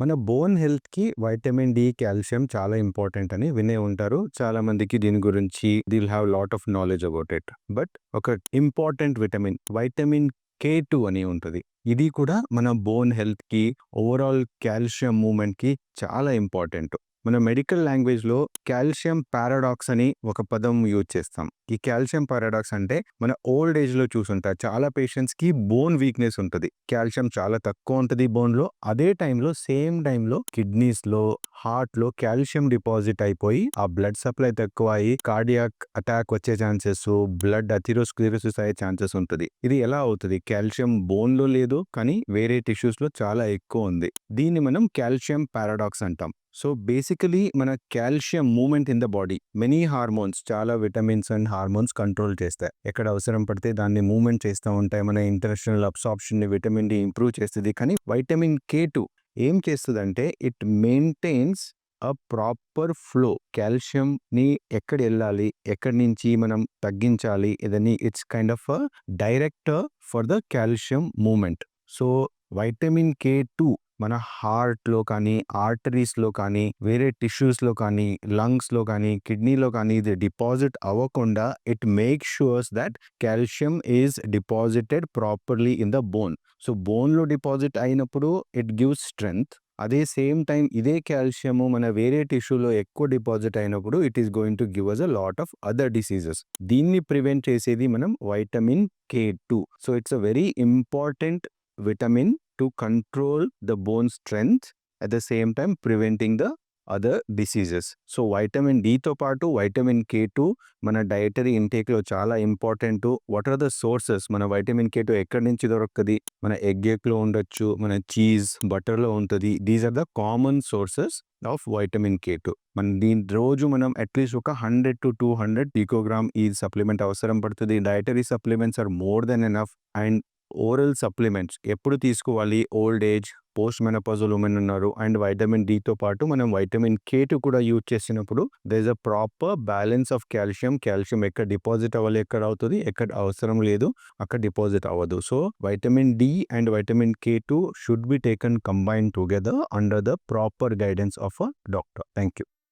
మన బోన్ హెల్త్‌కి vitamin D, calcium చాలా ఇంపార్టెంట్ అని వినే ఉంటారు. చాలా మందికి దీని గురించి they will have lot of knowledge about it. But ఒక ఇంపార్టెంట్ విటమిన్ వైటమిన్ కే2 అని ఉంటది. ఇది కూడా మన బోన్ హెల్త్‌కి, ఓవరాల్ కాల్షియం మూవ్‌మెంట్‌కి చాలా ఇంపార్టెంట్. మన మెడికల్ లాంగ్వేజ్‌లో కాల్షియం పారాడాక్స్ అని ఒక పదం యూజ్ చేస్తాం. ఈ కాల్షియం పారాడాక్స్ అంటే మన ఓల్డ్ ఏజ్‌లో చూసుంటారు. చాలా పేషెంట్స్‌కి బోన్ వీక్‌నెస్ ఉంటది. కాల్షియం చాలా తక్కువ ఉంటది బోన్‌లో. అదే సేమ్ టైంలో కిడ్నీస్‌లో, హార్ట్‌లో కాల్షియం డిపాజిట్ అయిపోయి ఆ బ్లడ్ సప్లై తక్కువ అయ్యి కార్డియాక్ అటాక్ వచ్చే ఛాన్సెస్, బ్లడ్ అథెరోస్క్లెరోసిస్ అయ్యే ఛాన్సెస్ ఉంటది. ఇది ఎలా అవుతది? కాల్షియం బోన్‌లో లేదు, కానీ వేరే టిష్యూస్‌లో చాలా ఎక్కువ ఉంది. దీన్ని మనం కాల్షియం పారాడాక్స్ అంటాం. సో బేసికలీ మన calcium movement in the body many hormones, చాలా విటమిన్స్ అండ్ హార్మోన్స్ కంట్రోల్ చేస్తాయి. ఎక్కడ అవసరం పడితే దాన్ని మూవ్‌మెంట్ చేస్తూ ఉంటాయి. మన ఇంటర్నల్ అబ్సార్ప్షన్‌ని విటమిన్ డి ఇంప్రూవ్ చేస్తది. కానీ వైటమిన్ కే2 ఏం చేస్తదంటే it maintains a proper flow. కాల్షియంని ఎక్కడెళ్ళాలి, ఎక్కడి నుంచి మనం తగ్గించాలి, ఇదని it's kind of a director for the calcium movement. So vitamin K two మన హార్ట్‌లో కానీ, ఆర్టరీస్‌లో కానీ, వేరే టిష్యూస్‌లో కానీ, లంగ్స్‌లో కానీ, కిడ్నీలో కానీ ఇది డిపాజిట్ అవ్వకుండా it makes sures that calcium is deposited properly in the bone. So బోన్‌లో డిపాజిట్ అయినప్పుడు ఇట్ గివ్స్ స్ట్రెంగ్త్. అదే సేమ్ టైమ్ ఇదే కాల్షియము మన వేరే టిష్యూలో ఎక్కువ డిపాజిట్ అయినప్పుడు it is going to give us a lot of other diseases. దీన్ని ప్రివెంట్ చేసేది మనం vitamin K two. So it's a very important vitamin to control the bone strength at the same time preventing the other diseases. So vitamin డితో పాటు vitamin K two మన dietary ఇంటేక్‌లో చాలా important. What are the sources? మన vitamin K two ఎక్కడి నుంచి దొరుకుతది? మన ఎగ్ యెక్‌లో ఉండొచ్చు, మన చీజ్, బటర్‌లో ఉంటది. These are the common sources of vitamin K two. రోజు మనం అట్‌లీస్ట్ ఒక 100-200 పికోగ్రామ్ ఈ సప్లిమెంట్ అవసరం పడుతది. Dietary supplements are more than enough. And oral supplements ఎప్పుడు తీసుకోవాలి? Old age, post menopausal women ఉన్నారు. అండ్ వైటమిన్ డితో పాటు మనం వైటమిన్ కే2 కూడా యూజ్ చేసినప్పుడు there is a proper balance of calcium. Calcium ఎక్కడ డిపాజిట్ అవ్వాలి, ఎక్కడ అవుతుంది, ఎక్కడ అవసరం లేదు అక్కడ డిపాజిట్ అవ్వదు. So vitamin D and vitamin K two should be taken combined together under the proper guidance of a doctor. Thank you.